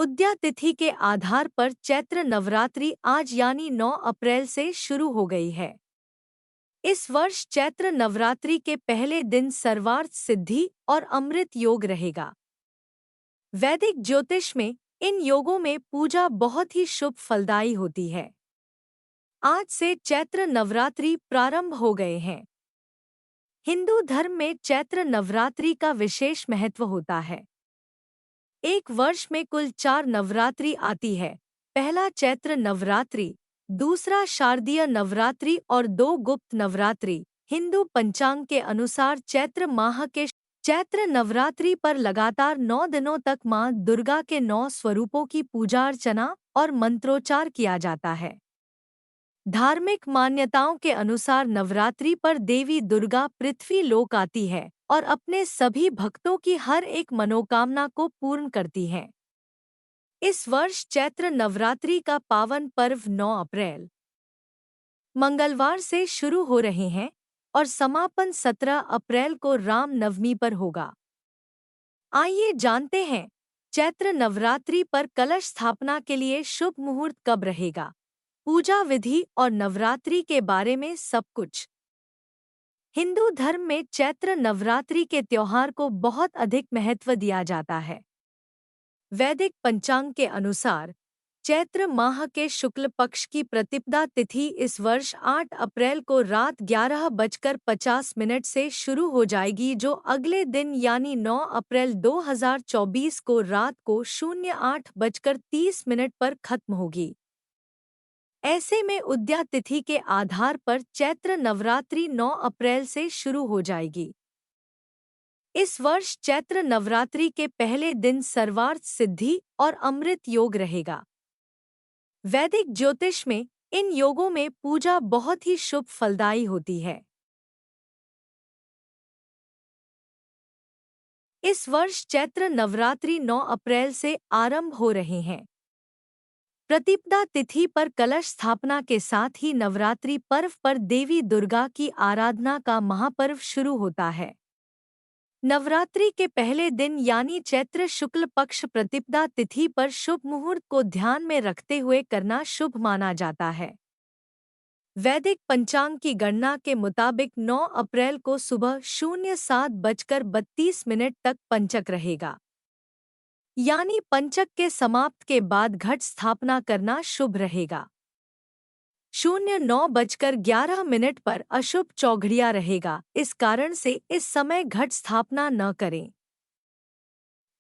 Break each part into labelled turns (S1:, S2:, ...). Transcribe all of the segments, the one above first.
S1: उदया तिथि के आधार पर चैत्र नवरात्रि आज यानी 9 अप्रैल से शुरू हो गई है। इस वर्ष चैत्र नवरात्रि के पहले दिन सर्वार्थ सिद्धि और अमृत योग रहेगा। वैदिक ज्योतिष में इन योगों में पूजा बहुत ही शुभ फलदायी होती है। आज से चैत्र नवरात्रि प्रारंभ हो गए हैं। हिंदू धर्म में चैत्र नवरात्रि का विशेष महत्व होता है। एक वर्ष में कुल 4 नवरात्रि आती है। पहला चैत्र नवरात्रि, दूसरा शारदीय नवरात्रि और 2 गुप्त नवरात्रि। हिंदू पंचांग के अनुसार चैत्र नवरात्रि पर लगातार 9 दिनों तक मां दुर्गा के 9 स्वरूपों की पूजा अर्चना और मंत्रोच्चार किया जाता है। धार्मिक मान्यताओं के अनुसार नवरात्रि पर देवी दुर्गा पृथ्वी लोक आती है और अपने सभी भक्तों की हर एक मनोकामना को पूर्ण करती हैं। इस वर्ष चैत्र नवरात्रि का पावन पर्व 9 अप्रैल मंगलवार से शुरू हो रहे हैं और समापन 17 अप्रैल को राम नवमी पर होगा। आइए जानते हैं चैत्र नवरात्रि पर कलश स्थापना के लिए शुभ मुहूर्त कब रहेगा, पूजा विधि और नवरात्रि के बारे में सब कुछ। हिंदू धर्म में चैत्र नवरात्रि के त्योहार को बहुत अधिक महत्व दिया जाता है। वैदिक पंचांग के अनुसार चैत्र माह के शुक्ल पक्ष की प्रतिपदा तिथि इस वर्ष 8 अप्रैल को रात 11:50 से शुरू हो जाएगी, जो अगले दिन यानी 9 अप्रैल 2024 को रात को 08:30 पर खत्म होगी। ऐसे में उदया तिथि के आधार पर चैत्र नवरात्रि 9 अप्रैल से शुरू हो जाएगी। इस वर्ष चैत्र नवरात्रि के पहले दिन सर्वार्थ सिद्धि और अमृत योग रहेगा। वैदिक ज्योतिष में इन योगों में पूजा बहुत ही शुभ फलदायी होती है। इस वर्ष चैत्र नवरात्रि 9 अप्रैल से आरंभ हो रहे हैं। प्रतिपदा तिथि पर कलश स्थापना के साथ ही नवरात्रि पर्व पर देवी दुर्गा की आराधना का महापर्व शुरू होता है। नवरात्रि के पहले दिन यानी चैत्र शुक्ल पक्ष प्रतिपदा तिथि पर शुभ मुहूर्त को ध्यान में रखते हुए करना शुभ माना जाता है। वैदिक पंचांग की गणना के मुताबिक 9 अप्रैल को सुबह 07:32 तक पंचक रहेगा, यानी पंचक के समाप्त के बाद घट स्थापना करना शुभ रहेगा। 09:11 पर अशुभ चौघड़िया रहेगा, इस कारण से इस समय घट स्थापना न करें।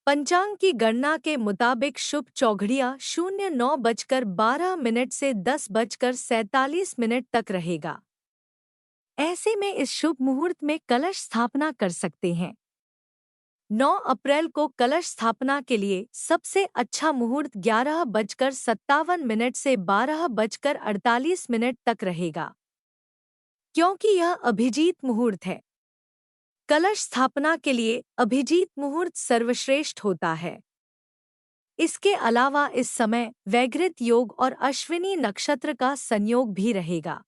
S1: पंचांग की गणना के मुताबिक शुभ चौघड़िया 09:12 से 10:47 तक रहेगा। ऐसे में इस शुभ मुहूर्त में कलश स्थापना कर सकते हैं। 9 अप्रैल को कलश स्थापना के लिए सबसे अच्छा मुहूर्त 11:57 से 12:48 तक रहेगा, क्योंकि यह अभिजीत मुहूर्त है। कलश स्थापना के लिए अभिजीत मुहूर्त सर्वश्रेष्ठ होता है। इसके अलावा इस समय वैघृत योग और अश्विनी नक्षत्र का संयोग भी रहेगा।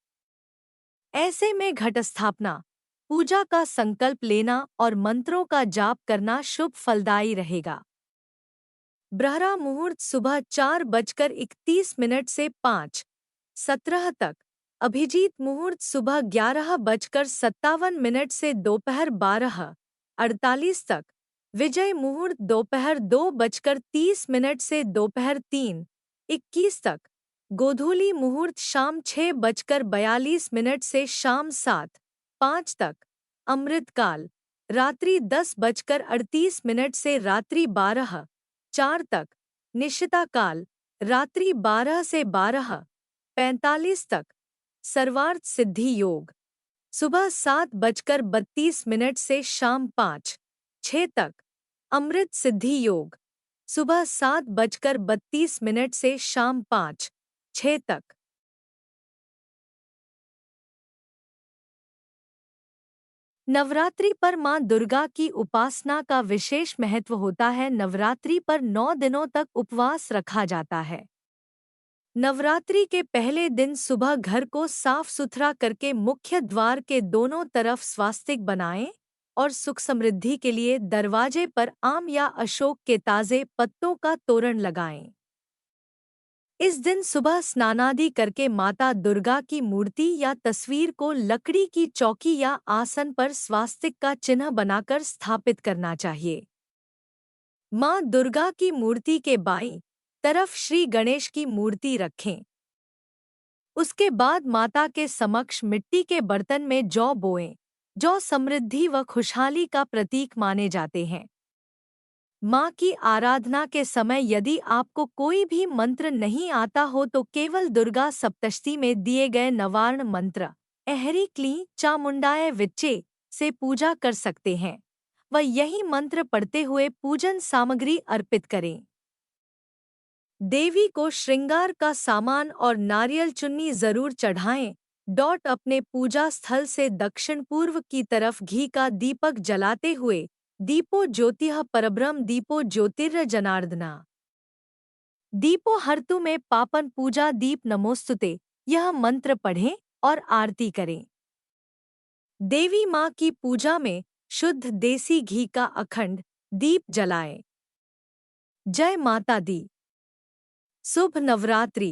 S1: ऐसे में घट स्थापना, पूजा का संकल्प लेना और मंत्रों का जाप करना शुभ फलदायी रहेगा। ब्रहरा मुहूर्त सुबह 4:31 से 5:17 तक, अभिजीत मुहूर्त सुबह 11:57 से दोपहर 12:48 तक, विजय मुहूर्त दोपहर 2:30 से दोपहर 3:21 तक, गोधूली मुहूर्त शाम 6:42 से शाम 7:05 तक, अमृतकाल रात्रि 10:38 से रात्रि 12:04 तक, निशिता काल रात्रि 12 से 12:45 तक, सर्वार्थ सिद्धि योग सुबह 7:32 से शाम 5:06 तक, अमृत सिद्धि योग सुबह 7:32 से शाम 5:06 तक। नवरात्रि पर मां दुर्गा की उपासना का विशेष महत्व होता है। नवरात्रि पर 9 दिनों तक उपवास रखा जाता है। नवरात्रि के पहले दिन सुबह घर को साफ सुथरा करके मुख्य द्वार के दोनों तरफ स्वास्तिक बनाएं और सुख समृद्धि के लिए दरवाजे पर आम या अशोक के ताजे पत्तों का तोरण लगाएं। इस दिन सुबह स्नानादि करके माता दुर्गा की मूर्ति या तस्वीर को लकड़ी की चौकी या आसन पर स्वास्तिक का चिन्ह बनाकर स्थापित करना चाहिए। माँ दुर्गा की मूर्ति के बाईं तरफ श्री गणेश की मूर्ति रखें। उसके बाद माता के समक्ष मिट्टी के बर्तन में जौ बोएं। जौ समृद्धि व खुशहाली का प्रतीक माने जाते हैं। माँ की आराधना के समय यदि आपको कोई भी मंत्र नहीं आता हो तो केवल दुर्गा सप्तशती में दिए गए नवार्ण मंत्र ऐहरी क्लीं चामुंडाय विच्चे से पूजा कर सकते हैं व यही मंत्र पढ़ते हुए पूजन सामग्री अर्पित करें। देवी को श्रृंगार का सामान और नारियल चुन्नी जरूर चढ़ाएं। अपने पूजा स्थल से दक्षिण पूर्व की तरफ घी का दीपक जलाते हुए दीपो ज्योतिः परब्रह्म दीपो ज्योतिर् जनार्दना दीपो हर्तु में पापन पूजा दीप नमोस्तुते यह मंत्र पढ़ें और आरती करें। देवी माँ की पूजा में शुद्ध देसी घी का अखंड दीप जलाएं। जय माता दी। शुभ नवरात्रि।